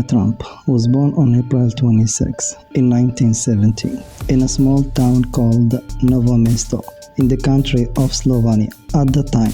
Melania Trump was born on April 26 in 1970 in a small town called Novo Mesto in the country of Slovenia. At the time,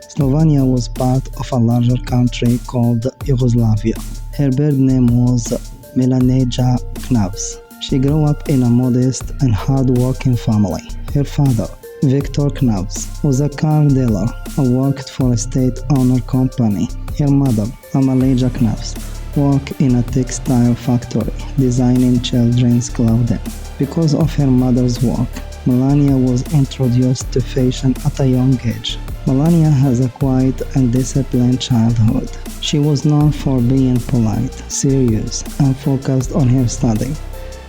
Slovenia was part of a larger country called Yugoslavia. Her birth name was Melanija Knavs. She grew up in a modest and hardworking family. Her father, Viktor Knavs, was a car dealer and worked for a state-owned company. Her mother, Amalija Knavs, worked in a textile factory designing children's clothing. Because of her mother's work, Melania was introduced to fashion at a young age. Melania has a quiet and disciplined childhood. She was known for being polite, serious, and focused on her study.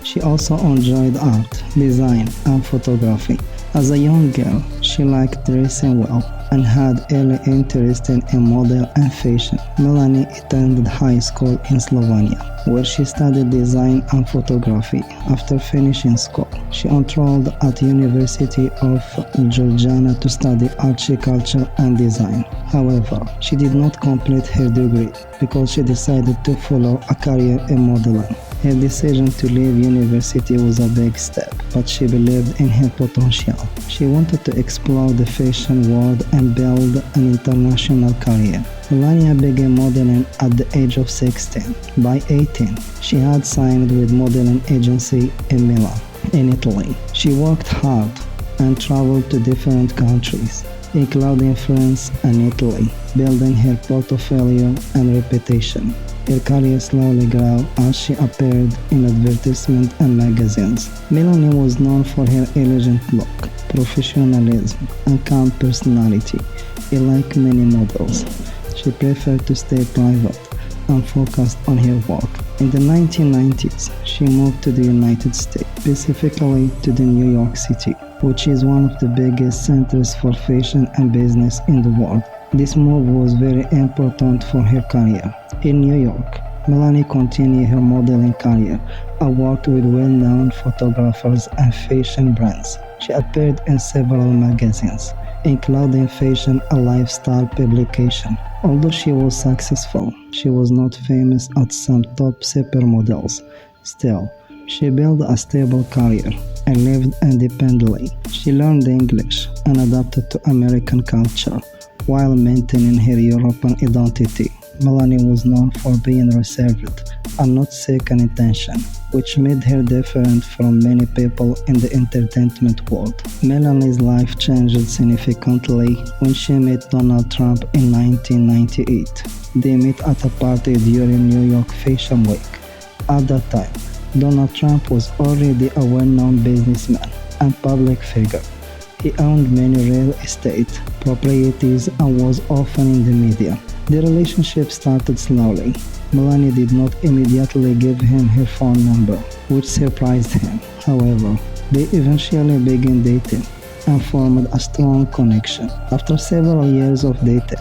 She also enjoyed art, design, and photography. As a young girl, she liked dressing well and had early interest in model and fashion. Melanie attended high school in Slovenia, where she studied design and photography. After finishing school, she enrolled at the University of Ljubljana to study architecture and design. However, she did not complete her degree because she decided to follow a career in modeling. Her decision to leave university was a big step, but she believed in her potential. She wanted to explore the fashion world and build an international career. Melania began modeling at the age of 16. By 18, she had signed with modeling agency in Milan, in Italy. She worked hard and traveled to different countries, including France and Italy, building her portfolio and reputation. Her career slowly grew as she appeared in advertisements and magazines. Melania was known for her elegant look, professionalism, and calm personality. Like many models, she preferred to stay private and focused on her work. In the 1990s, she moved to the United States, specifically to the New York City, which is one of the biggest centers for fashion and business in the world. This move was very important for her career. In New York, Melania continued her modeling career and worked with well-known photographers and fashion brands. She appeared in several magazines, including fashion and lifestyle publications. Although she was successful, she was not famous as some top supermodels. Still, she built a stable career and lived independently. She learned English and adapted to American culture while maintaining her European identity. Melania was known for being reserved and not seeking attention, which made her different from many people in the entertainment world. Melanie's life changed significantly when she met Donald Trump in 1998. They met at a party during New York Fashion Week. At that time, Donald Trump was already a well-known businessman and public figure. He owned many real estate properties and was often in the media. The relationship started slowly. Melania did not immediately give him her phone number, which surprised him. However, they eventually began dating and formed a strong connection. After several years of dating,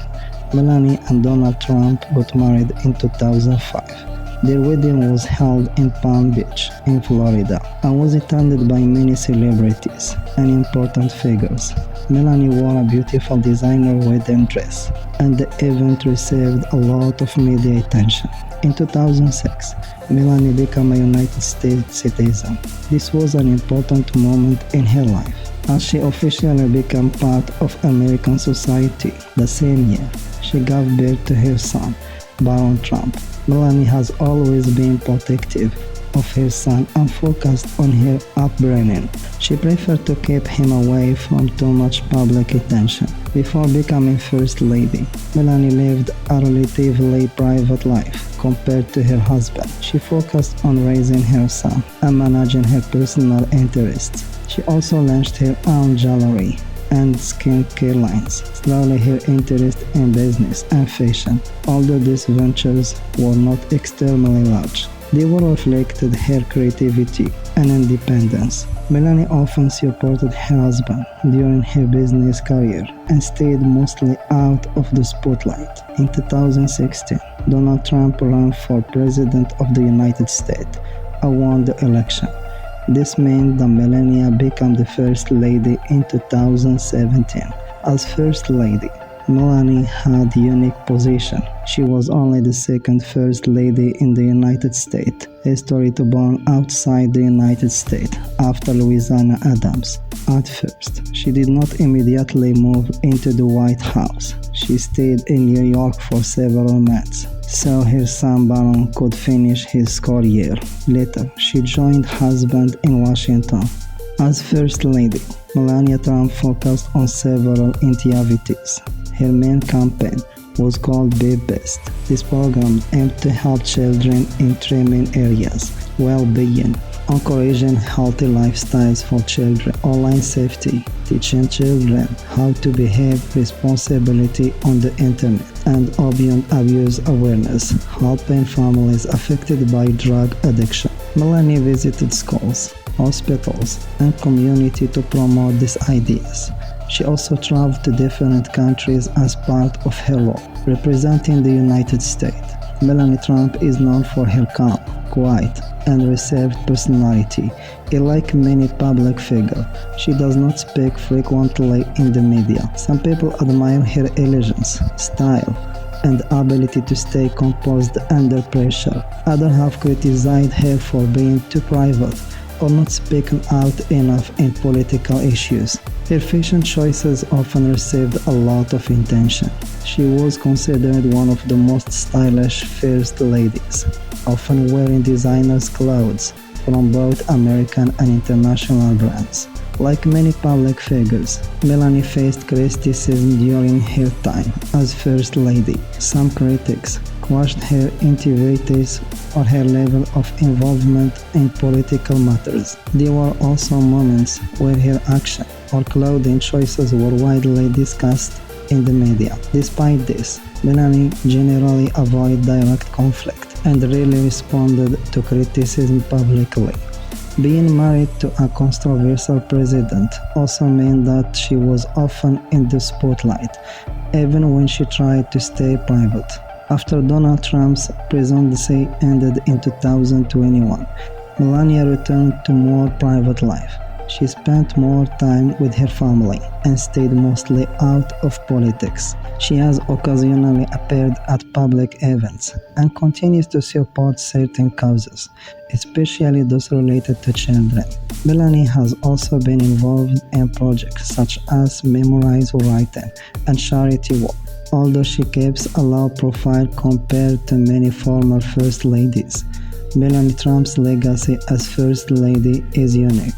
Melania and Donald Trump got married in 2005. Their wedding was held in Palm Beach, in Florida, and was attended by many celebrities and important figures. Melania wore a beautiful designer wedding dress, and the event received a lot of media attention. In 2006, Melania became a United States citizen. This was an important moment in her life, as she officially became part of American society. The same year, she gave birth to her son, Baron Trump. Melania has always been protective of her son and focused on her upbringing. She preferred to keep him away from too much public attention. Before becoming First Lady, Melania lived a relatively private life compared to her husband. She focused on raising her son and managing her personal interests. She also launched her own jewelry and skincare lines. Slowly her interest in business and fashion, although these ventures were not extremely large, they were reflected her creativity and independence. Melania often supported her husband during her business career and stayed mostly out of the spotlight. In 2016, Donald Trump ran for President of the United States and won the election. This meant that Melania became the First Lady in 2017. As First Lady, Melania had a unique position. She was only the second First Lady in the United States, history to born outside the United States after Louisiana Adams. At first, she did not immediately move into the White House. She stayed in New York for several months, so her son Baron could finish his career. Later, she joined husband in Washington. As First Lady, Melania Trump focused on several activities. Her main campaign was called Be Best. This program aimed to help children in three main areas: well-being, encouraging healthy lifestyles for children, online safety, teaching children how to behave responsibly on the internet, and opioid abuse awareness, helping families affected by drug addiction. Melania visited schools, hospitals, and community to promote these ideas. She also traveled to different countries as part of her role, representing the United States. Melania Trump is known for her calm, quiet, and reserved personality. Like many public figures, she does not speak frequently in the media. Some people admire her elegance, style, and ability to stay composed under pressure. Others have criticized her for being too private or not speaking out enough in political issues. Her fashion choices often received a lot of attention. She was considered one of the most stylish first ladies, often wearing designers' clothes from both American and international brands. Like many public figures, Melania faced criticism during her time as First Lady. Some critics questioned her activities or her level of involvement in political matters. There were also moments where her action or clothing choices were widely discussed in the media. Despite this, Melania generally avoided direct conflict and rarely responded to criticism publicly. Being married to a controversial president also meant that she was often in the spotlight, even when she tried to stay private. After Donald Trump's presidency ended in 2021, Melania returned to more private life. She spent more time with her family and stayed mostly out of politics. She has occasionally appeared at public events and continues to support certain causes, especially those related to children. Melania has also been involved in projects such as memorial writing and charity work. Although she keeps a low profile compared to many former First Ladies, Melania Trump's legacy as First Lady is unique.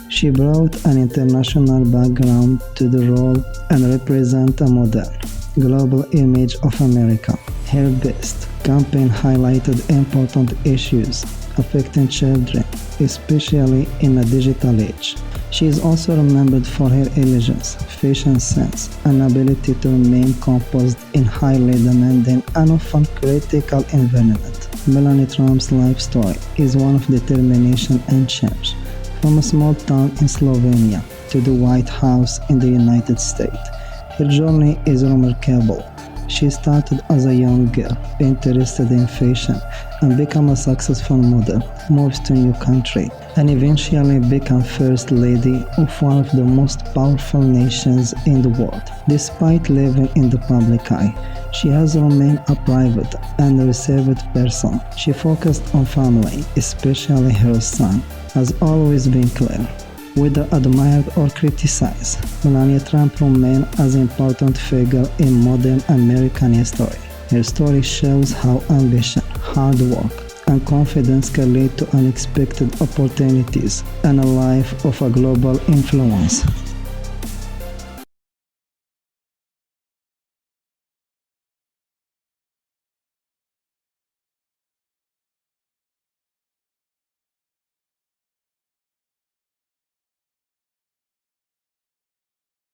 She brought an international background to the role and represents a modern, global image of America. Her Best campaign highlighted important issues affecting children, especially in a digital age. She is also remembered for her elegance, fashion sense, and ability to remain composed in highly demanding and often critical environment. Melania Trump's life story is one of determination and change. From a small town in Slovenia to the White House in the United States, her journey is remarkable. She started as a young girl, interested in fashion, and became a successful model, moved to a new country, and eventually became First Lady of one of the most powerful nations in the world. Despite living in the public eye, she has remained a private and reserved person. She focused on family, especially her son, has always been clear. Whether admired or criticized, Melania Trump remains an important figure in modern American history. Her story shows how ambition, hard work, and confidence can lead to unexpected opportunities and a life of a global influence.